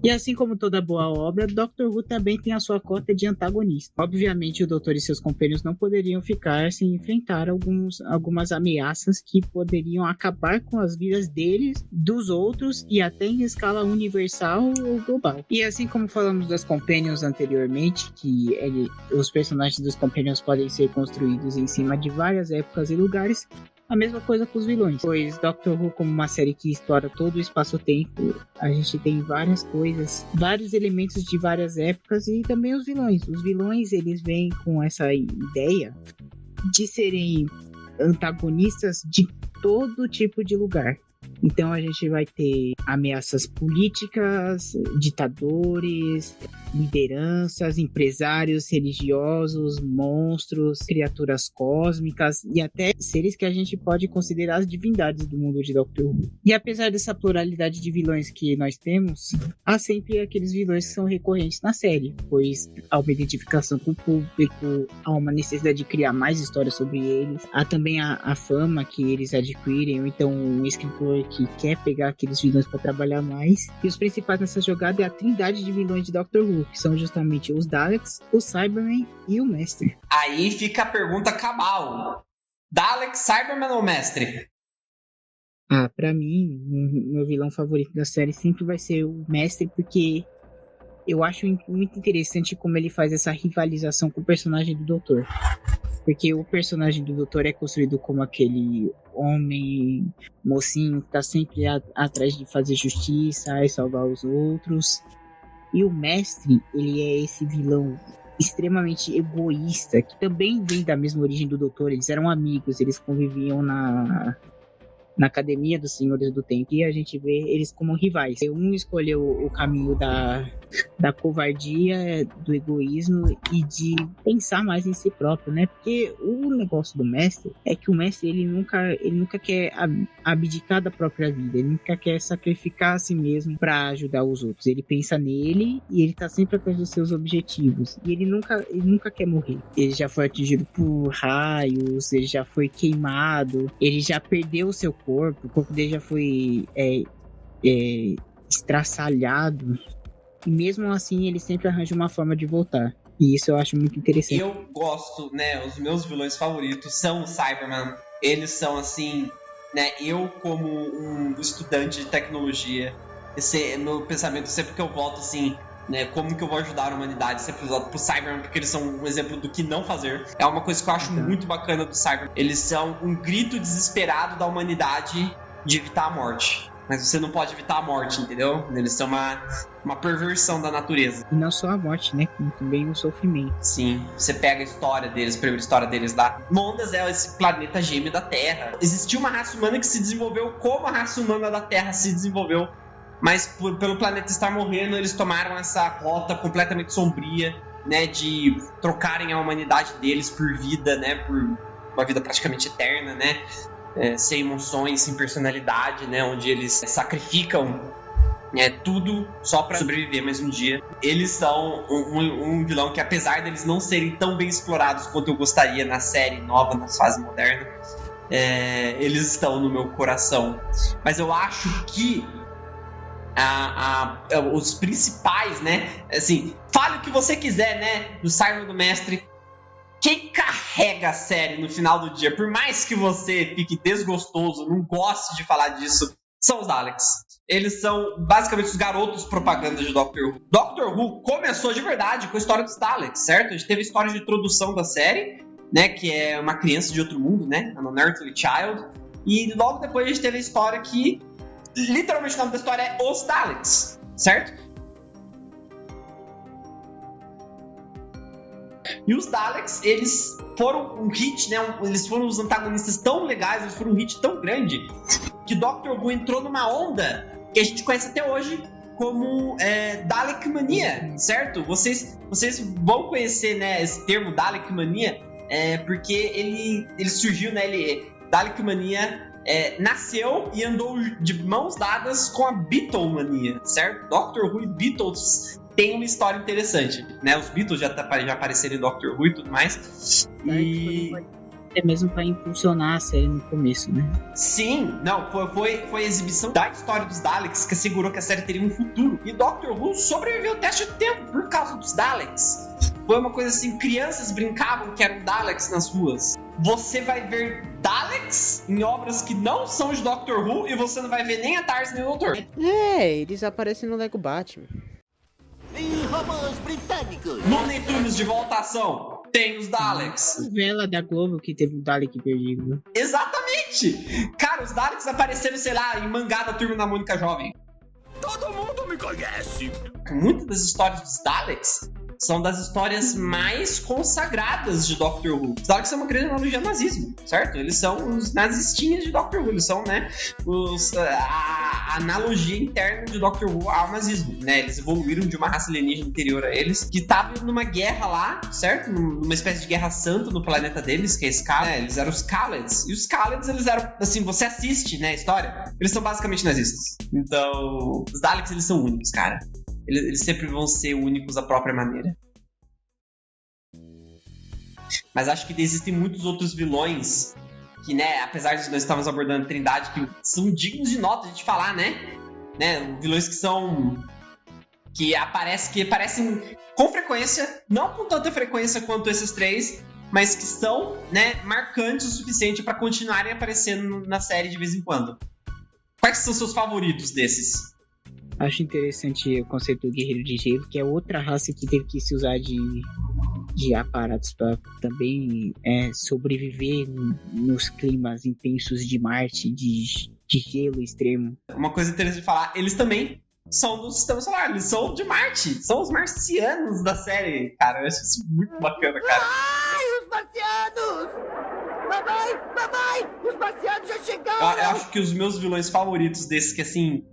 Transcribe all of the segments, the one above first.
E assim como toda boa obra, Doctor Who também tem a sua cota de antagonista. Obviamente, o Doutor e seus companheiros não poderiam ficar sem enfrentar algumas ameaças que poderiam acabar com as vidas deles, dos outros e até em escala universal ou global. E assim como falamos das Companions anteriormente, que os personagens dos Companions podem ser construídos em cima de várias épocas e lugares, a mesma coisa com os vilões, pois Doctor Who, como uma série que explora todo o espaço-tempo, a gente tem várias coisas, vários elementos de várias épocas e também os vilões. Os vilões, eles vêm com essa ideia de serem antagonistas de todo tipo de lugar. Então a gente vai ter ameaças políticas, ditadores, lideranças, empresários religiosos, monstros, criaturas cósmicas e até seres que a gente pode considerar as divindades do mundo de Doctor Who. E apesar dessa pluralidade de vilões que nós temos, há sempre aqueles vilões que são recorrentes na série, pois há uma identificação com o público, há uma necessidade de criar mais histórias sobre eles, há também a fama que eles adquirem, ou então um escritor que quer pegar aqueles vilões para trabalhar mais. E os principais nessa jogada é a trindade de vilões de Doctor Who, que são justamente os Daleks, o Cyberman e o Mestre. Aí fica a pergunta cabal: Dalek, Cyberman ou Mestre? Pra mim, meu vilão favorito da série sempre vai ser o Mestre, porque eu acho muito interessante como ele faz essa rivalização com o personagem do Doutor. Porque o personagem do Doutor é construído como aquele homem mocinho que tá sempre atrás de fazer justiça e salvar os outros. E o Mestre, ele é esse vilão extremamente egoísta, que também vem da mesma origem do Doutor. Eles eram amigos, eles conviviam na Academia dos Senhores do Tempo, e a gente vê eles como rivais. Um escolheu o caminho da covardia, do egoísmo e de pensar mais em si próprio, né? Porque o negócio do Mestre é que o Mestre ele nunca quer abdicar da própria vida, ele nunca quer sacrificar a si mesmo para ajudar os outros. Ele pensa nele e ele tá sempre atrás dos seus objetivos, e ele nunca quer morrer. Ele já foi atingido por raios, ele já foi queimado, ele já perdeu o seu corpo, o corpo dele já foi estraçalhado, e mesmo assim ele sempre arranja uma forma de voltar. E isso eu acho muito interessante. Eu gosto, né, os meus vilões favoritos são o Cyberman. Eles são assim, né, eu como um estudante de tecnologia, esse é meu pensamento sempre que eu volto assim, né, como que eu vou ajudar a humanidade, sempre volto pro Cyberman, porque eles são um exemplo do que não fazer. É uma coisa que eu acho muito bacana do Cyberman. Eles são um grito desesperado da humanidade de evitar a morte. Mas você não pode evitar a morte, entendeu? Eles são uma perversão da natureza. E não só a morte, né? Como também o sofrimento. Sim, você pega a história deles, a primeira história deles lá. Mondas é esse planeta gêmeo da Terra. Existiu uma raça humana que se desenvolveu como a raça humana da Terra se desenvolveu. Mas pelo planeta estar morrendo, eles tomaram essa rota completamente sombria, né? De trocarem a humanidade deles por vida, né? Por uma vida praticamente eterna, né? Sem emoções, sem personalidade, né? Onde eles sacrificam tudo só pra sobreviver mais um dia. Eles são um vilão que, apesar deles não serem tão bem explorados quanto eu gostaria na série nova, na fase moderna, eles estão no meu coração. Mas eu acho que os principais, né? Assim, fale o que você quiser, né? Do Cyberman do Mestre. Quem carrega a série no final do dia, por mais que você fique desgostoso, não goste de falar disso, são os Daleks. Eles são basicamente os garotos propaganda de Doctor Who. Doctor Who começou de verdade com a história dos Daleks, certo? A gente teve a história de introdução da série, né? Que é uma criança de outro mundo, né? An Unearthly Child. E logo depois a gente teve a história que, literalmente o nome da história é Os Daleks, certo? E os Daleks, eles foram um hit, né? Eles foram os antagonistas tão legais, eles foram um hit tão grande, que Doctor Who entrou numa onda que a gente conhece até hoje como Dalek Mania, certo? Vocês vão conhecer, né, esse termo Dalek Mania, porque ele surgiu, né? Dalek Mania nasceu e andou de mãos dadas com a Beatlemania, certo? Doctor Who e Beatles tem uma história interessante, né? Os Beatles já apareceram em Doctor Who e tudo mais. até mesmo para impulsionar a série no começo, né? Sim, não, foi a exibição da história dos Daleks que assegurou que a série teria um futuro. E Doctor Who sobreviveu ao teste do tempo por causa dos Daleks. Foi uma coisa assim, crianças brincavam que eram Daleks nas ruas. Você vai ver Daleks em obras que não são de Doctor Who e você não vai ver nem a TARDIS nem o Doutor. Eles aparecem no Lego Batman. E robôs britânicos. Looney Tunes de volta à ação. Tem os Daleks. Novela da Globo que teve um Dalek perdido. Exatamente! Cara, os Daleks apareceram, sei lá, em mangá da Turma da Mônica Jovem. Todo mundo me conhece. Muitas das histórias dos Daleks são das histórias mais consagradas de Doctor Who. Os Daleks são uma grande analogia ao nazismo, certo? Eles são os nazistinhas de Doctor Who. Eles são, né, a analogia interna de Doctor Who ao nazismo, né? Eles evoluíram de uma raça alienígena anterior a eles, que estava numa guerra lá, certo? Numa espécie de guerra santa no planeta deles, que é Skal. Eles eram os Kaleds. E os Kaleds, eles eram, assim, você assiste, né, a história, eles são basicamente nazistas. Então, os Daleks, eles são únicos, cara. Eles sempre vão ser únicos à própria maneira. Mas acho que existem muitos outros vilões que, né, apesar de nós estarmos abordando a Trindade, que são dignos de nota de falar, né? Vilões que são... que aparecem com frequência, não com tanta frequência quanto esses três, mas que são, né, marcantes o suficiente para continuarem aparecendo na série de vez em quando. Quais são seus favoritos desses? Acho interessante o conceito do guerreiro de gelo, que é outra raça que teve que se usar de aparatos para também sobreviver nos climas intensos de Marte, de gelo extremo. Uma coisa interessante de falar, eles também são do Sistema Solar, eles são de Marte, são os marcianos da série, cara, eu acho isso muito bacana, cara. Ai, os marcianos! Mamãe, os marcianos já chegaram! Eu acho que os meus vilões favoritos desses que, assim,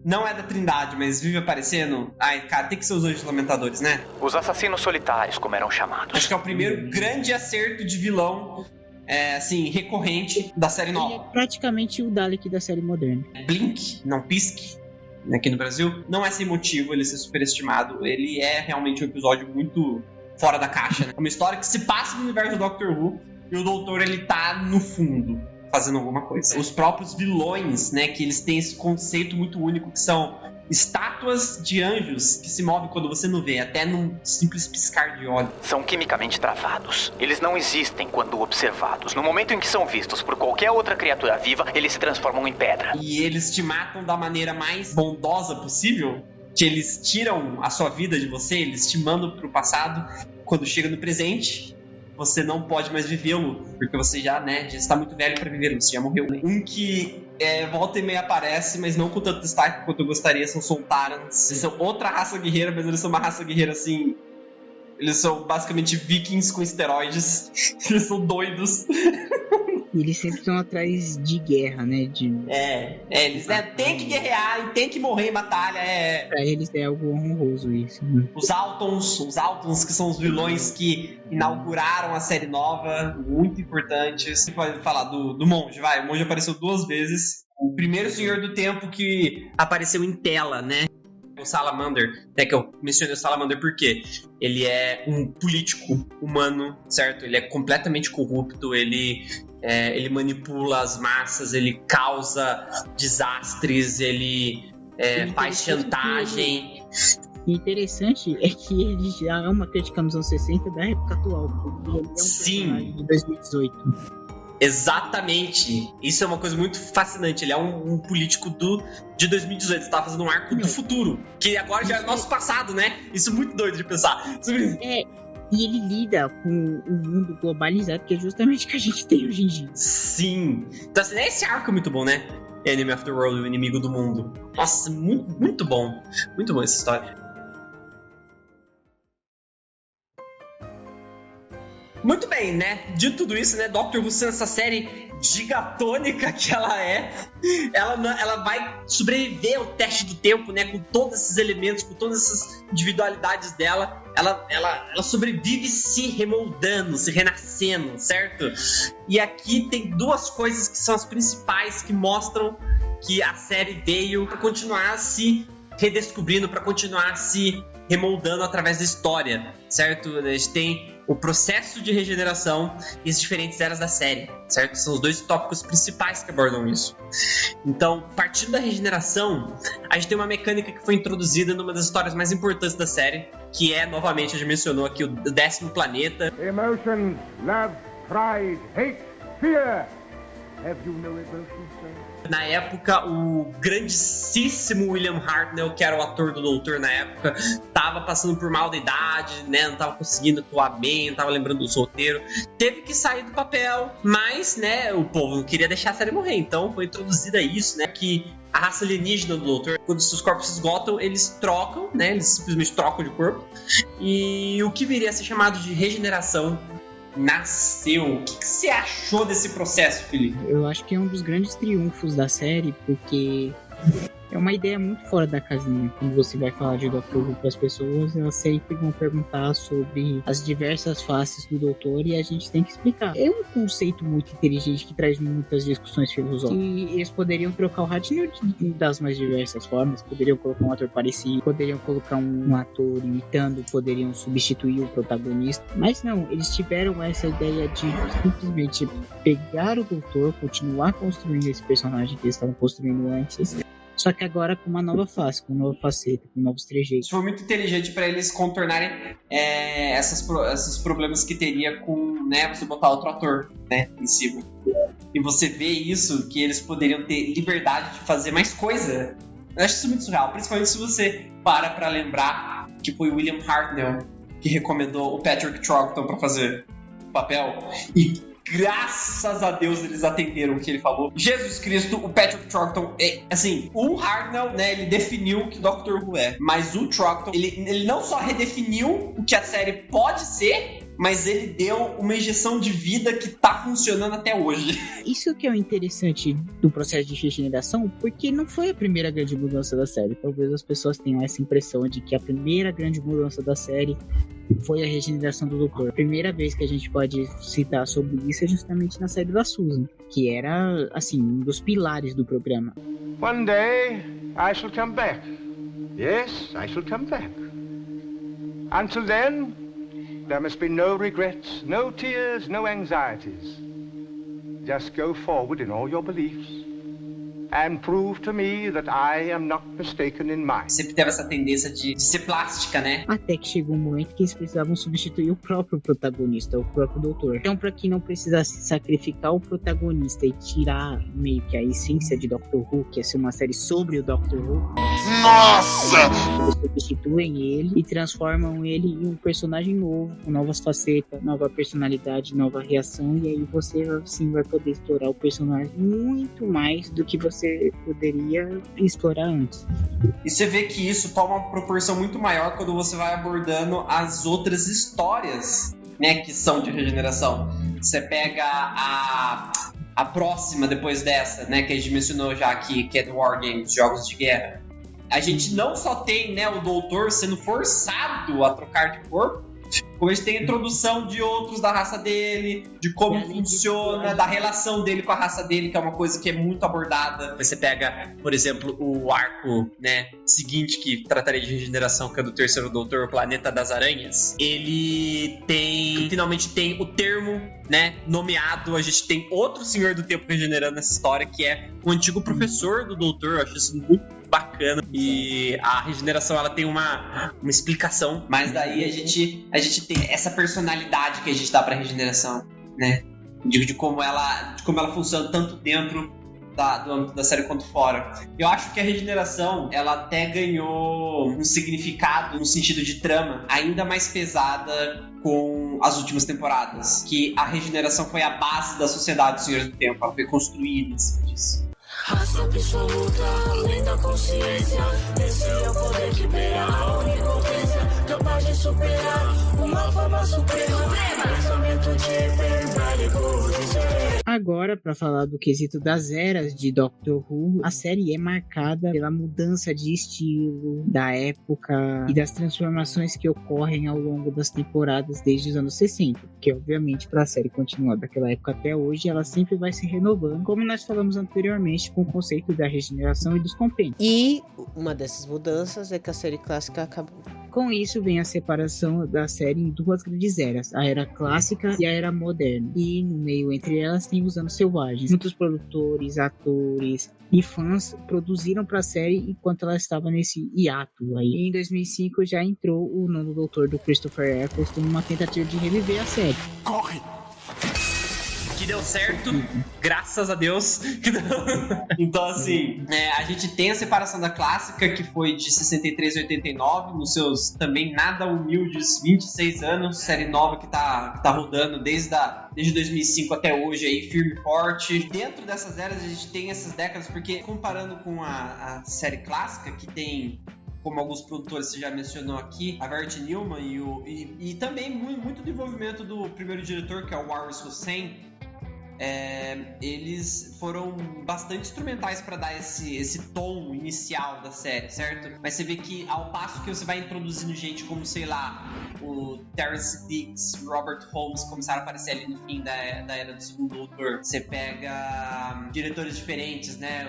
não é da Trindade, mas vive aparecendo. Ai, cara, tem que ser os Anjos Lamentadores, né? Os Assassinos Solitários, como eram chamados. Acho que é o primeiro grande acerto de vilão, assim, recorrente da série nova. Ele é praticamente o Dalek da série moderna. Blink, não pisque, aqui no Brasil, não é sem motivo ele ser superestimado. Ele é realmente um episódio muito fora da caixa, né? É uma história que se passa no universo do Doctor Who e o Doutor, ele tá no fundo, fazendo alguma coisa. Os próprios vilões, né, que eles têm esse conceito muito único, que são estátuas de anjos que se movem quando você não vê, até num simples piscar de olhos. São quimicamente travados. Eles não existem quando observados. No momento em que são vistos por qualquer outra criatura viva, eles se transformam em pedra. E eles te matam da maneira mais bondosa possível, que eles tiram a sua vida de você, eles te mandam pro passado. Quando chega no presente, você não pode mais vivê-lo, porque você já está muito velho pra viver, você já morreu. Um que volta e meia aparece, mas não com tanto destaque quanto eu gostaria, são Sontarans. Eles são outra raça guerreira, mas eles são uma raça guerreira assim... Eles são basicamente vikings com esteroides. Eles são doidos. Eles sempre estão atrás de guerra, né? Eles tem que guerrear e tem que morrer em batalha. Pra eles é algo honroso isso. Os Altons, que são os vilões que inauguraram a série nova, muito importantes. Você pode falar do Monge, vai. O Monge apareceu 2 vezes. O primeiro Senhor do Tempo que apareceu em tela, né? O Salamander, até que eu mencionei o Salamander porque ele é um político humano, certo? Ele é completamente corrupto, ele manipula as massas, ele causa desastres, ele faz chantagem. O interessante é que ele já é uma crítica nos anos 60 da época atual, porque ele é um personagem de 2018. Exatamente. Isso é uma coisa muito fascinante. Ele é um político de 2018. Você tava fazendo um arco do futuro, que agora já é nosso passado, né? Isso é muito doido de pensar. E ele lida com o mundo globalizado, que é justamente o que a gente tem hoje em dia. Sim. Então, assim, esse arco é muito bom, né? Enemy of the World, o inimigo do mundo. Nossa, muito, muito bom. Muito bom essa história. Muito bem, né? De tudo isso, né? Doctor Who sendo essa série gigatônica que ela vai sobreviver ao teste do tempo, né? Com todos esses elementos, com todas essas individualidades dela. Ela sobrevive se remoldando, se renascendo, certo? E aqui tem 2 coisas que são as principais que mostram que a série veio para continuar se redescobrindo para continuar se remoldando através da história, certo? A gente tem o processo de regeneração e as diferentes eras da série, certo? São os dois tópicos principais que abordam isso. Então, partindo da regeneração, a gente tem uma mecânica que foi introduzida numa das histórias mais importantes da série, que é, novamente, a gente mencionou aqui, o 10º planeta. Emotions, love, pride, hate, fear. Have you no emotions, sir? Na época, o grandíssimo William Hartnell, que era o ator do Doutor na época, tava passando por mal da idade, né? Não tava conseguindo atuar bem, não tava lembrando do solteiro. Teve que sair do papel, mas, né, o povo não queria deixar a série morrer. Então foi introduzida isso, né? Que a raça alienígena do Doutor, quando seus corpos se esgotam, eles trocam, né? Eles simplesmente trocam de corpo. E o que viria a ser chamado de regeneração nasceu. O que você achou desse processo, Felipe? Eu acho que é um dos grandes triunfos da série, porque é uma ideia muito fora da casinha. Quando você vai falar de Dr. Who para as pessoas, elas sempre vão perguntar sobre as diversas faces do Doutor e a gente tem que explicar. É um conceito muito inteligente que traz muitas discussões filosóficas. E eles poderiam trocar o Hartnell das mais diversas formas, poderiam colocar um ator parecido, poderiam colocar um ator imitando, poderiam substituir o protagonista, mas não, eles tiveram essa ideia de simplesmente pegar o Doutor, continuar construindo esse personagem que eles estavam construindo antes, só que agora com uma nova face, com uma nova faceta, com novos trejeitos. Isso foi muito inteligente para eles contornarem esses problemas que teria com, né, você botar outro ator, né, em cima. E você vê isso, que eles poderiam ter liberdade de fazer mais coisa. Eu acho isso muito surreal, principalmente se você para lembrar que foi o William Hartnell que recomendou o Patrick Troughton para fazer o papel. E graças a Deus eles atenderam o que ele falou. Jesus Cristo, o Patrick Troughton, assim, o Hartnell, né, ele definiu o que Doctor Who é, mas o Troughton, ele não só redefiniu o que a série pode ser, mas ele deu uma injeção de vida que tá funcionando até hoje. Isso que é o interessante do processo de regeneração, porque não foi a primeira grande mudança da série. Talvez as pessoas tenham essa impressão de que a primeira grande mudança da série foi a regeneração do Doutor. A primeira vez que a gente pode citar sobre isso é justamente na série da Susan, que era, assim, um dos pilares do programa. One day I shall come back. Yes, I shall come back. Until then, there must be no regrets, no tears, no anxieties. Just go forward in all your beliefs and prove to me that I am not mistaken in mine. Sempre teve essa tendência de ser plástica, né? Até que chegou um momento que eles precisavam substituir o próprio protagonista, o próprio Doutor. Então, para que não precisasse sacrificar o protagonista e tirar meio que a essência de Doctor Who, que é ser uma série sobre o Doctor Who, Nossa! eles substituem ele e transformam ele em um personagem novo, com novas facetas, nova personalidade, nova reação, e aí você assim vai poder explorar o personagem muito mais do que você poderia explorar antes. E você vê que isso toma uma proporção muito maior quando você vai abordando as outras histórias, né, que são de regeneração. Você pega a próxima depois dessa, né, que a gente mencionou já aqui, que é do War Games, Jogos de Guerra. A gente não só tem, né, o Doutor sendo forçado a trocar de corpo, como a gente tem a introdução de outros da raça dele, de como funciona, da relação dele com a raça dele, que é uma coisa que é muito abordada. Você pega, por exemplo, o arco, né, seguinte, que trataria de regeneração, que é do Terceiro Doutor, o Planeta das Aranhas. Ele finalmente tem o termo, né, nomeado. A gente tem outro Senhor do Tempo regenerando nessa história, que é o antigo professor do Doutor. Eu acho isso muito bacana. E a regeneração, ela tem uma explicação, mas daí a gente tem essa personalidade que a gente dá pra regeneração, né? De como ela funciona tanto dentro do âmbito da série quanto fora. Eu acho que a regeneração, ela até ganhou um significado, um sentido de trama ainda mais pesada com as últimas temporadas, que a regeneração foi a base da sociedade dos Senhores do Tempo, ela foi construída em cima disso. Raça absoluta, além da consciência. Esse é o poder que beira a onipotência, capaz de superar, uma forma suprema, pensamento de verbal e Agora, para falar do quesito das eras de Doctor Who, a série é marcada pela mudança de estilo, da época e das transformações que ocorrem ao longo das temporadas desde os anos 60, porque obviamente para a série continuar daquela época até hoje, ela sempre vai se renovando, como nós falamos anteriormente com o conceito da regeneração e dos compêndios. E uma dessas mudanças é que a série clássica acabou. Com isso vem a separação da série em duas grandes eras, a era clássica e a era moderna. E no meio entre elas tem os anos selvagens. Muitos produtores, atores e fãs produziram para a série enquanto ela estava nesse hiato. Aí em 2005 já entrou o Nono Doutor do Christopher Eccleston numa tentativa de reviver a série. Corre! Que deu certo, graças a Deus. Então, assim, a gente tem a separação da clássica, que foi de 63 e 89, nos seus também nada humildes 26 anos. Série nova que tá rodando desde 2005 até hoje, aí, firme e forte. Dentro dessas eras, a gente tem essas décadas, porque comparando com a série clássica, que tem, como alguns produtores você já mencionou aqui, a Verity Newman e também muito do envolvimento do primeiro diretor, que é o Waris Hussein. Eles foram bastante instrumentais para dar esse tom inicial da série, certo? Mas você vê que ao passo que você vai introduzindo gente como, sei lá, o Terence Dicks, Robert Holmes começaram a aparecer ali no fim da era do Segundo Doutor. Você pega diretores diferentes, né?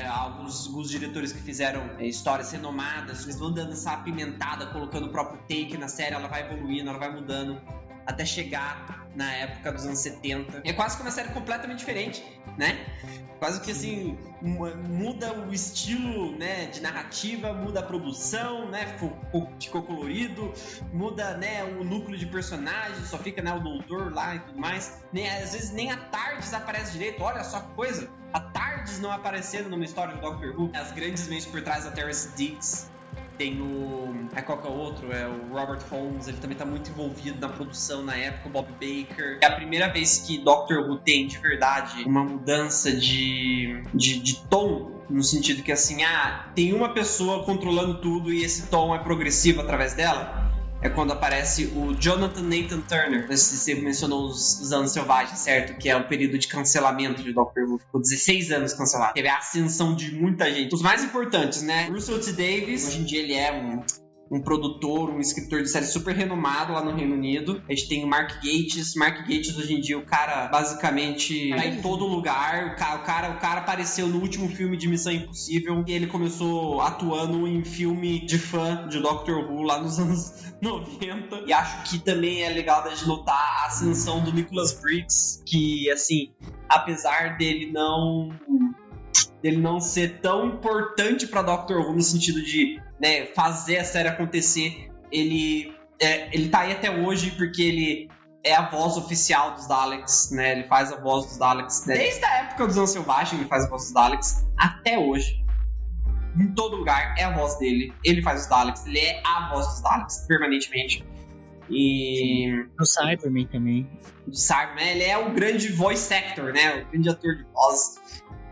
Alguns diretores que fizeram histórias renomadas, eles vão dando essa apimentada, colocando o próprio take na série, ela vai evoluindo, ela vai mudando até chegar na época dos anos 70. É quase que uma série completamente diferente, né? Quase que assim, muda o estilo, né, de narrativa, muda a produção, né? Ficou colorido, muda, né, o núcleo de personagens, só fica, né, o doutor lá e tudo mais. Às vezes nem a TARDIS aparece direito, olha só que coisa. A TARDIS não aparecendo numa história do Doctor Who. As grandes mentes por trás da Terence Dicks. Tem qual que é o outro? É o Robert Holmes, ele também tá muito envolvido na produção na época, o Bob Baker. É a primeira vez que Doctor Who tem, de verdade, uma mudança de tom, no sentido que, assim, tem uma pessoa controlando tudo e esse tom é progressivo através dela. É quando aparece o Jonathan Nathan Turner. Você mencionou os anos selvagens, certo? Que é um período de cancelamento de Doctor Who. Ficou 16 anos cancelado. Teve a ascensão de muita gente. Os mais importantes, né? Russell T. Davies. Hoje em dia ele é um produtor, um escritor de série super renomado lá no Reino Unido. A gente tem o Mark Gatiss. Mark Gatiss, hoje em dia, o cara basicamente tá em todo lugar. O cara apareceu no último filme de Missão Impossível e ele começou atuando em filme de fã de Doctor Who lá nos anos 90. E acho que também é legal da gente notar a ascensão do Nicholas Briggs, que, assim, apesar dele não ser tão importante pra Doctor Who no sentido de, né, fazer a série acontecer, ele tá aí até hoje porque ele é a voz oficial dos Daleks, né? Ele faz a voz dos Daleks, né? Desde a época dos Anos Selvagens ele faz a voz dos Daleks até hoje. Em todo lugar é a voz dele. Ele faz os Daleks, ele é a voz dos Daleks permanentemente. E o Cyberman também. O Cyberman, ele é o grande voice actor, né? O grande ator de voz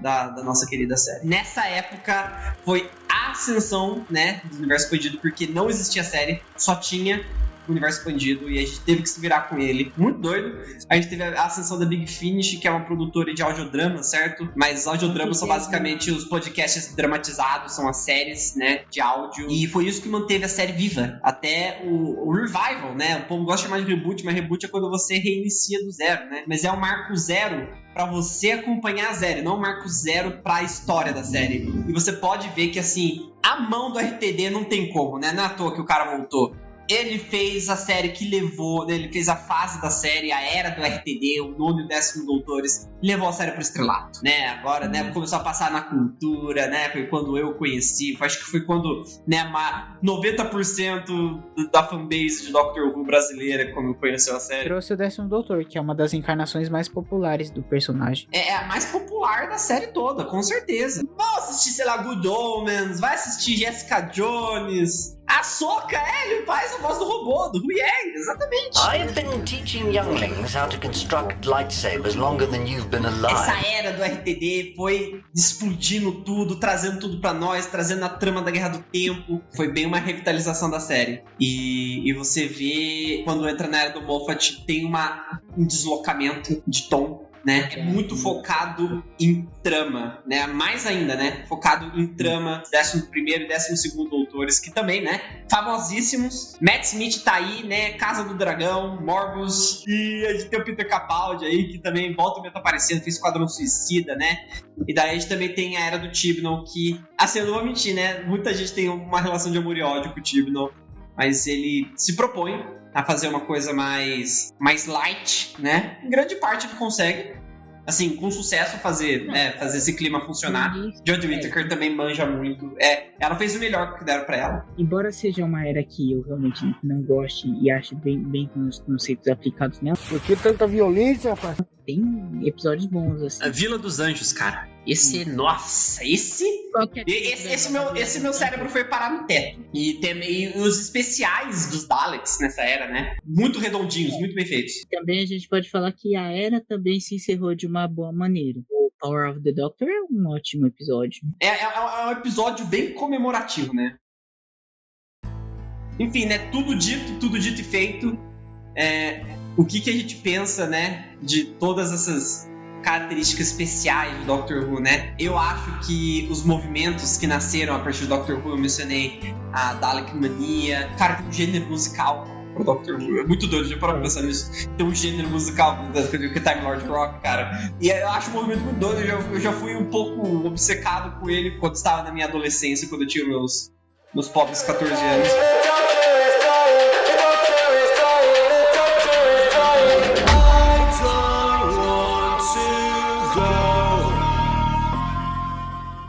da nossa querida série. Nessa época foi a ascensão, né, do Universo Expandido, porque não existia série, só tinha o Universo Expandido e a gente teve que se virar com ele. Muito doido. A gente teve a ascensão da Big Finish, que é uma produtora de audiodrama, certo? Mas audiodramas são basicamente os podcasts dramatizados, são as séries, né, de áudio. E foi isso que manteve a série viva até o revival, né? O povo gosta de chamar de reboot, mas reboot é quando você reinicia do zero, né? Mas é um marco zero pra você acompanhar a série, não um marco zero pra história da série. E você pode ver que, assim, a mão do RTD não tem como, né? Não é à toa que o cara voltou. Ele fez a série que levou, né, ele fez a fase da série, a era do RTD, o 9º e o 10º Doutores, levou a série pro estrelato, né? Agora, né, começou a passar na cultura, né? Foi quando eu conheci, acho que foi quando, né, 90% da fanbase de Doctor Who brasileira, quando conheceu a série. Trouxe o 10º Doutor, que é uma das encarnações mais populares do personagem. É a mais popular da série toda, com certeza. Vai assistir, sei lá, Good Omens, vai assistir Jessica Jones, Ahsoka, ele faz a voz do robô, do Huyang, exatamente. I've been teaching younglings how to construct lightsabers longer than you've been alive. Essa era do RTD foi explodindo tudo, trazendo tudo pra nós, trazendo a trama da Guerra do Tempo. Foi bem uma revitalização da série. E você vê, quando entra na era do Moffat, tem um deslocamento de tom, né? É muito focado em trama, né? Mais ainda, né? Focado em trama, 11º e 12º Doutores, que também, né? Famosíssimos. Matt Smith tá aí, né? Casa do Dragão, Morbius, e a gente tem o Peter Capaldi aí, que também volta e meia tá aparecendo, fez Esquadrão Suicida, né? E daí a gente também tem a Era do Chibnall, que, assim, eu não vou mentir, né? Muita gente tem uma relação de amor e ódio com o Chibnall, mas ele se propõe a fazer uma coisa mais light, né? Em grande parte ele consegue, assim, com sucesso fazer esse clima funcionar. Jodie Whittaker também manja muito. Ela fez o melhor que deram pra ela. Embora seja uma era que eu realmente não goste e acho bem com os conceitos aplicados nela. Por que tanta violência, rapaz? Tem episódios bons, assim. A Vila dos Anjos, cara. Esse meu cérebro foi parar no teto. E também os especiais dos Daleks nessa era, né? Muito redondinhos, muito bem feitos. Também a gente pode falar que a era também se encerrou de uma boa maneira. O Power of the Doctor é um ótimo episódio. É um episódio bem comemorativo, né? Enfim, né? Tudo dito e feito. O que a gente pensa, né? De todas essas características especiais do Doctor Who, né? Eu acho que os movimentos que nasceram a partir do Doctor Who, eu mencionei a Dalek Mania, cara, tem um gênero musical pro Doctor Who, é muito doido, já parou pra pensar nisso. Tem um gênero musical do Time Lord Rock, cara, e eu acho o movimento muito doido, eu já fui um pouco obcecado com ele quando estava na minha adolescência, quando eu tinha meus pobres 14 anos.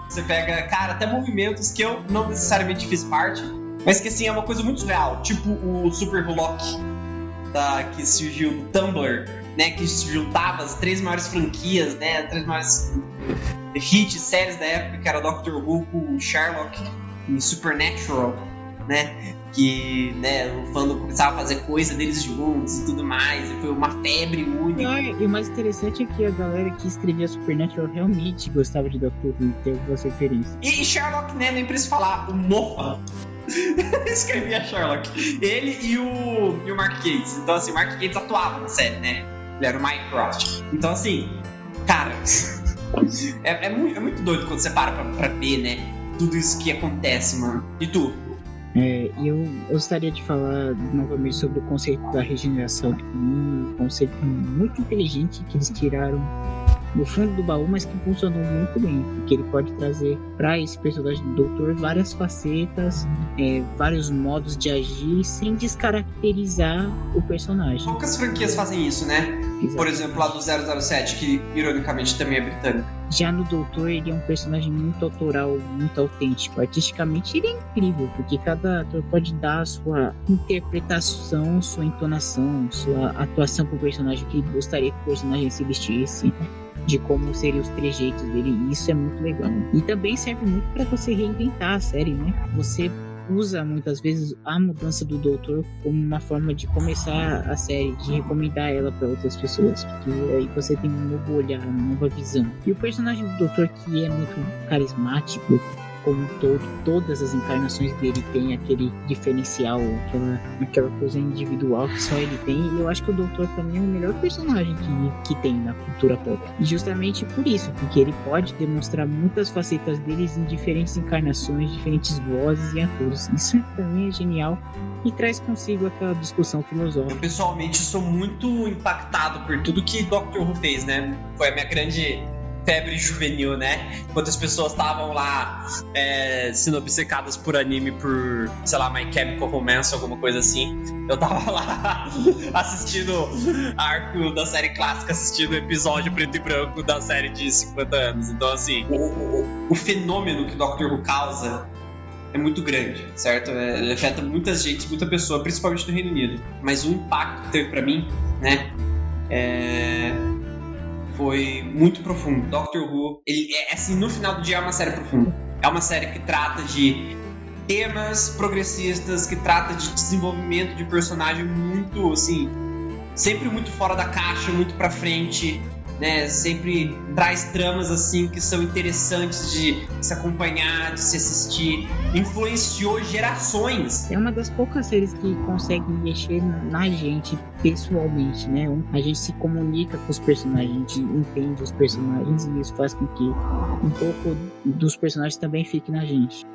Você pega, cara, até movimentos que eu não necessariamente fiz parte, mas que assim, é uma coisa muito real. Tipo o Super Hulock, que surgiu do Tumblr, né? Que juntava as 3 maiores franquias, né? As 3 maiores hits, séries da época, que era Doctor Who, com Sherlock e Supernatural, né? Que, né, o fandom começava a fazer coisa deles juntos e tudo mais, e foi uma febre única. E o mais interessante é que a galera que escrevia Supernatural realmente gostava de Doctor Who, ter algumas referências. E Sherlock, né, nem preciso falar, o Moffat escrevia Sherlock. Ele e o Mark Gatiss. Então, assim, o Mark Gatiss atuava na série, né? Ele era o Mycroft. Então, assim, cara, é muito doido quando você para pra ver, né? Tudo isso que acontece, mano. E tu? Eu gostaria de falar novamente sobre o conceito da regeneração, um conceito muito inteligente que eles tiraram no fundo do baú, mas que funcionou muito bem, porque ele pode trazer para esse personagem do Doutor várias facetas, vários modos de agir sem descaracterizar o personagem. Poucas franquias fazem isso, né? Exatamente. Por exemplo, lá do 007, que ironicamente também é britânico. Já no Doutor, ele é um personagem muito autoral, muito autêntico. Artisticamente, ele é incrível, porque cada ator pode dar a sua interpretação, sua entonação, sua atuação pro personagem que ele gostaria que o personagem se vestisse, de como seriam os trejeitos dele, e isso é muito legal. E também serve muito para você reinventar a série, né? Você usa muitas vezes a mudança do Doutor como uma forma de começar a série, de recomendar ela para outras pessoas, porque aí você tem um novo olhar, uma nova visão. E o personagem do Doutor, que é muito carismático, como um todo, todas as encarnações dele tem aquele diferencial, aquela coisa individual que só ele tem, e eu acho que o Doutor pra mim é o melhor personagem que tem na cultura pop. E justamente por isso, porque ele pode demonstrar muitas facetas deles em diferentes encarnações, diferentes vozes e atores. Isso pra mim é genial e traz consigo aquela discussão filosófica. Eu pessoalmente sou muito impactado por tudo que Doctor Who fez, né? Foi a minha grande febre juvenil, né? Enquanto as pessoas estavam lá sendo obcecadas por anime, por, sei lá, My Chemical Romance, alguma coisa assim, eu tava lá assistindo arco da série clássica, assistindo o episódio preto e branco da série de 50 anos. Então, assim, o fenômeno que Doctor Who causa é muito grande, certo? Ele afeta muita gente, muita pessoa, principalmente no Reino Unido. Mas o impacto que teve pra mim, né, foi muito profundo. Doctor Who, ele assim, no final do dia é uma série profunda. É uma série que trata de temas progressistas, que trata de desenvolvimento de personagem muito, assim, sempre muito fora da caixa, muito pra frente, né? Sempre traz tramas, assim, que são interessantes de se acompanhar, de se assistir. Influenciou gerações. É uma das poucas séries que consegue mexer na gente pessoalmente, né? A gente se comunica com os personagens, a gente entende os personagens e isso faz com que um pouco dos personagens também fique na gente.